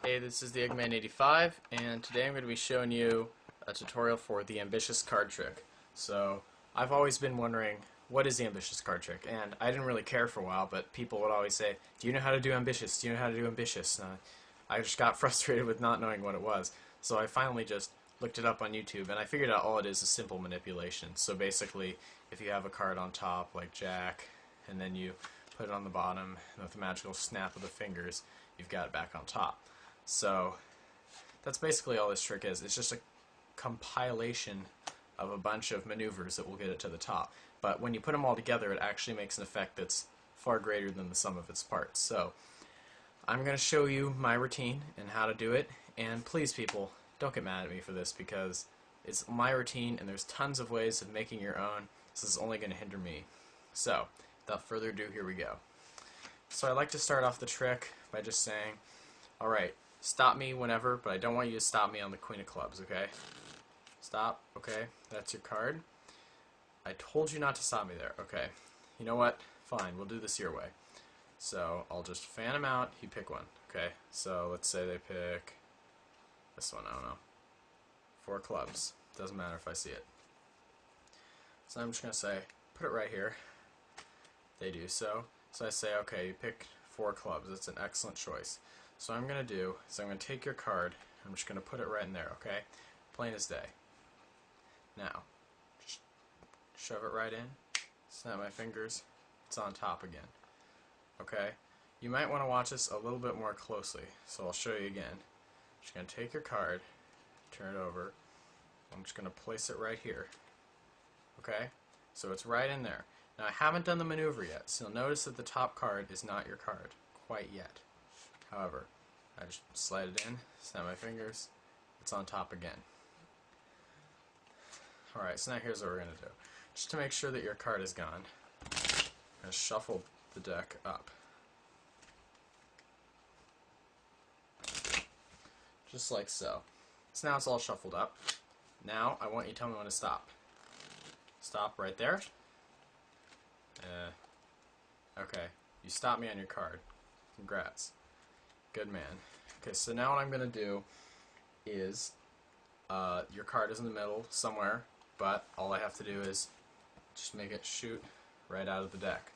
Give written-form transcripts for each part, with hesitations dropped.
Hey, this is the Eggman85, and today I'm going to be showing you a tutorial for the ambitious card trick. So, I've always been wondering, what is the ambitious card trick? And I didn't really care for a while, but people would always say, do you know how to do ambitious? Do you know how to do ambitious? And I just got frustrated with not knowing what it was. So I finally just looked it up on YouTube, and I figured out all it is simple manipulation. So basically, if you have a card on top, like Jack, and then you put it on the bottom, and with a magical snap of the fingers, you've got it back on top. So that's basically all this trick is. It's just a compilation of a bunch of maneuvers that will get it to the top. But when you put them all together, it actually makes an effect that's far greater than the sum of its parts. So I'm going to show you my routine and how to do it. And please, people, don't get mad at me for this because it's my routine and there's tons of ways of making your own. This is only going to hinder me. So without further ado, here we go. So I like to start off the trick by just saying, alright, stop me whenever, but I don't want you to stop me on the Queen of Clubs, okay? Stop, okay? That's your card. I told you not to stop me there, okay? You know what? Fine, we'll do this your way. So I'll just fan them out, you pick one, okay? So let's say they pick this one, I don't know. 4 clubs. Doesn't matter if I see it. So I'm just going to say, put it right here. They do so. So I say, okay, you pick 4 clubs. It's an excellent choice. So what I'm going to do is I'm going to take your card, I'm just going to put it right in there, okay? Plain as day. Now, just shove it right in, snap my fingers, it's on top again. Okay? You might want to watch this a little bit more closely, so I'll show you again. Just going to take your card, turn it over, I'm just going to place it right here. Okay? So it's right in there. Now I haven't done the maneuver yet, so you'll notice that the top card is not your card, quite yet. However, I just slide it in, snap my fingers, it's on top again. Alright, so now here's what we're going to do. Just to make sure that your card is gone, I'm going to shuffle the deck up. Just like so. So now it's all shuffled up. Now I want you to tell me when to stop. Stop right there. Okay, you stopped me on your card. Congrats. Good man. Okay, so now what I'm going to do is, your card is in the middle somewhere, but all I have to do is just make it shoot right out of the deck.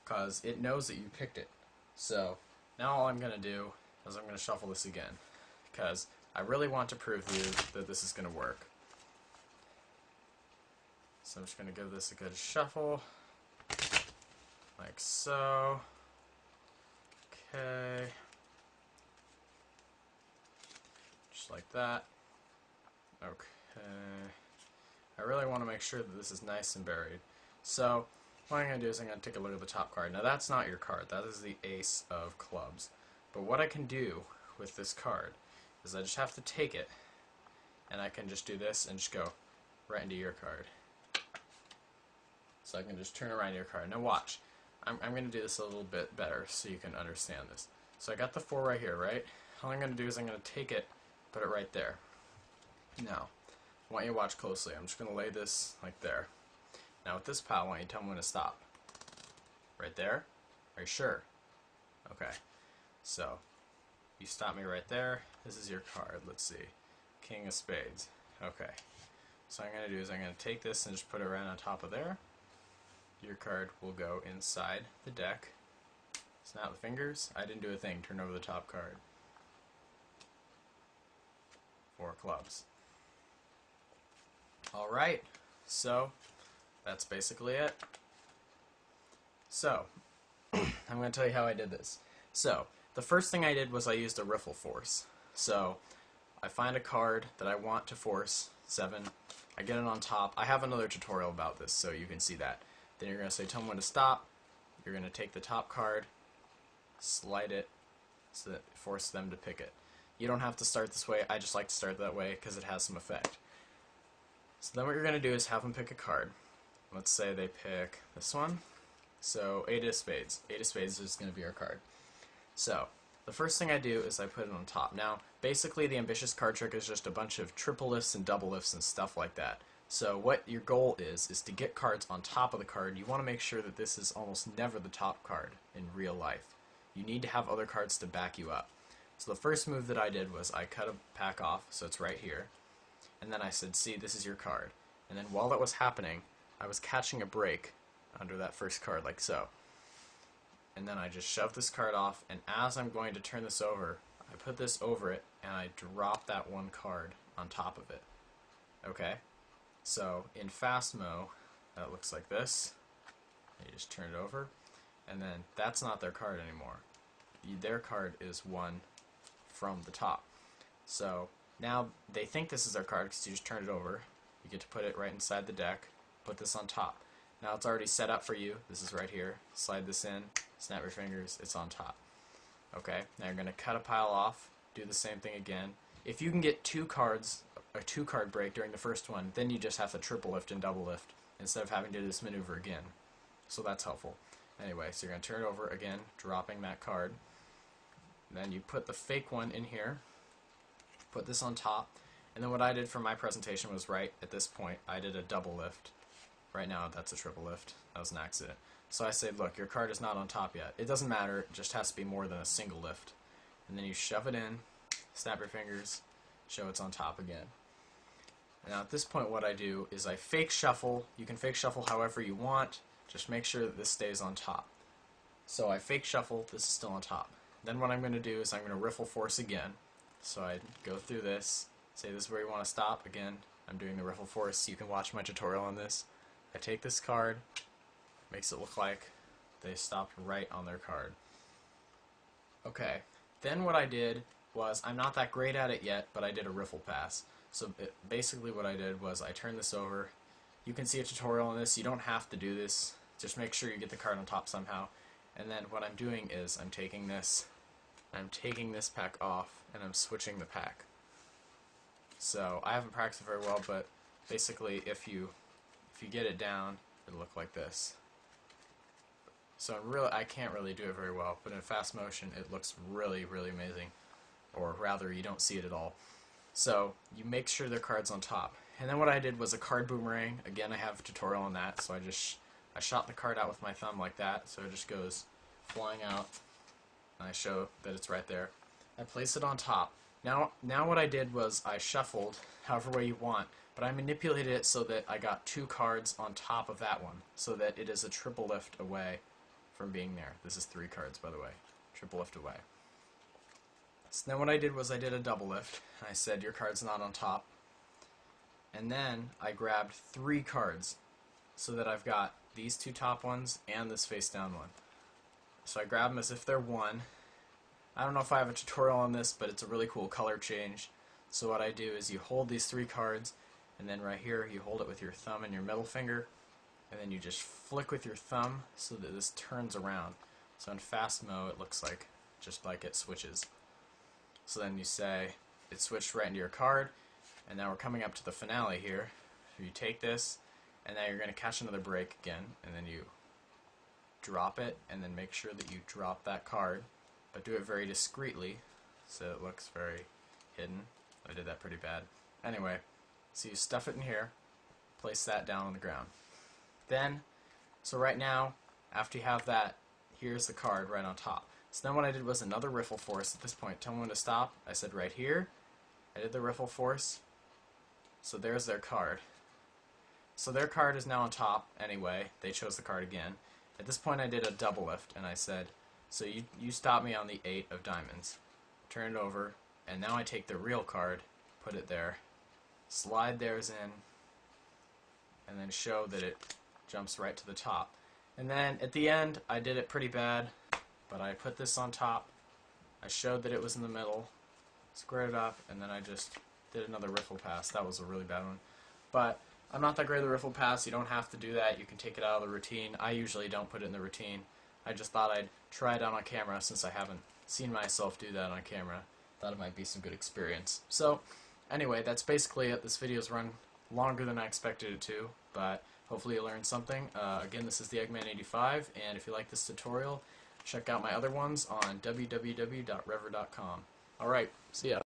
Because it knows that you picked it. So, now all I'm going to do is I'm going to shuffle this again. Because I really want to prove to you that this is going to work. So I'm just going to give this a good shuffle. Like so. Okay. Just like that. Okay. I really want to make sure that this is nice and buried. So, what I'm going to do is I'm going to take a look at the top card. Now that's not your card. That is the Ace of Clubs. But what I can do with this card is I just have to take it and I can just do this and just go right into your card. So I can just turn around your card. Now watch. I'm going to do this a little bit better so you can understand this. So I got the 4 right here, right? All I'm going to do is I'm going to take it, put it right there. Now, I want you to watch closely. I'm just going to lay this like there. Now with this pal, I want you to tell me when to stop. Right there? Are you sure? Okay. So, you stop me right there. This is your card. Let's see. King of Spades. Okay. So what I'm going to do is I'm going to take this and just put it right on top of there. Your card will go inside the deck. Snap the fingers. I didn't do a thing. Turn over the top card. 4 clubs. Alright, so that's basically it. So, I'm going to tell you how I did this. So, the first thing I did was I used a riffle force. So, I find a card that I want to force, 7, I get it on top. I have another tutorial about this, so you can see that. Then you're going to say, tell them when to stop. You're going to take the top card, slide it, so that force them to pick it. You don't have to start this way. I just like to start that way because it has some effect. So then what you're going to do is have them pick a card. Let's say they pick this one. So 8 of Spades. 8 of Spades is going to be our card. So the first thing I do is I put it on top. Now, basically the ambitious card trick is just a bunch of triple lifts and double lifts and stuff like that. So what your goal is to get cards on top of the card. You want to make sure that this is almost never the top card in real life. You need to have other cards to back you up. So the first move that I did was I cut a pack off, so it's right here, and then I said, see, this is your card. And then while that was happening, I was catching a break under that first card, like so. And then I just shoved this card off, and as I'm going to turn this over, I put this over it, and I drop that one card on top of it. Okay? So in Phasmo, that looks like this. You just turn it over, and then that's not their card anymore. Their card is one from the top. So now they think this is their card because you just turn it over. You get to put it right inside the deck, put this on top. Now it's already set up for you. This is right here. Slide this in, snap your fingers, it's on top. Okay, now you're going to cut a pile off, do the same thing again. If you can get two cards, a 2-card break during the first one, then you just have to triple lift and double lift instead of having to do this maneuver again. So that's helpful. Anyway, so you're going to turn it over again, dropping that card. Then you put the fake one in here, put this on top, and then what I did for my presentation was right at this point, I did a double lift. Right now, that's a triple lift. That was an accident. So I said, look, your card is not on top yet. It doesn't matter, it just has to be more than a single lift. And then you shove it in, snap your fingers, show it's on top again. Now at this point what I do is I fake shuffle. You can fake shuffle however you want, just make sure that this stays on top. So I fake shuffle, this is still on top. Then what I'm going to do is I'm going to riffle force again. So I go through this, say this is where you want to stop. Again, I'm doing the riffle force. You can watch my tutorial on this. I take this card, makes it look like they stopped right on their card. Okay, then what I did was, I'm not that great at it yet, but I did a riffle pass. So basically what I did was I turned this over. You can see a tutorial on this. You don't have to do this. Just make sure you get the card on top somehow. And then what I'm doing is I'm taking this pack off and I'm switching the pack. So I haven't practiced it very well, but basically if you get it down, it'll look like this. So I can't really do it very well, but in fast motion it looks really, really amazing. Or rather, you don't see it at all. So you make sure their card's on top. And then what I did was a card boomerang. Again, I have a tutorial on that, so I shot the card out with my thumb like that, so it just goes flying out, and I show that it's right there. I place it on top. Now what I did was I shuffled however way you want, but I manipulated it so that I got 2 cards on top of that one, so that it is a triple lift away from being there. This is 3 cards, by the way. Triple lift away. So then what I did was I did a double lift. I said your card's not on top. And then I grabbed 3 cards so that I've got these 2 top ones and this face down one. So I grab them as if they're one. I don't know if I have a tutorial on this, but it's a really cool color change. So what I do is you hold these 3 cards, and then right here you hold it with your thumb and your middle finger, and then you just flick with your thumb so that this turns around. So in Phasmo it looks like just like it switches. So then you say it switched right into your card, and now we're coming up to the finale here. So you take this, and now you're going to catch another break again, and then you drop it, and then make sure that you drop that card, but do it very discreetly so it looks very hidden. I did that pretty bad. Anyway, so you stuff it in here, place that down on the ground. Then, so right now, after you have that, here's the card right on top. So then what I did was another riffle force at this point. Tell me when to stop. I said right here. I did the riffle force. So there's their card. So their card is now on top anyway. They chose the card again. At this point I did a double lift and I said, so you stop me on the 8 of diamonds. Turn it over, and now I take the real card, put it there, slide theirs in, and then show that it jumps right to the top. And then at the end I did it pretty bad, but I put this on top, I showed that it was in the middle, squared it up, and then I just did another riffle pass. That was a really bad one. But I'm not that great at the riffle pass. You don't have to do that. You can take it out of the routine. I usually don't put it in the routine. I just thought I'd try it out on camera since I haven't seen myself do that on camera. Thought it might be some good experience. So anyway, that's basically it. This video's run longer than I expected it to, but hopefully you learned something. Again, this is the Eggman85, and if you like this tutorial, check out my other ones on www.rever.com. Alright, see ya.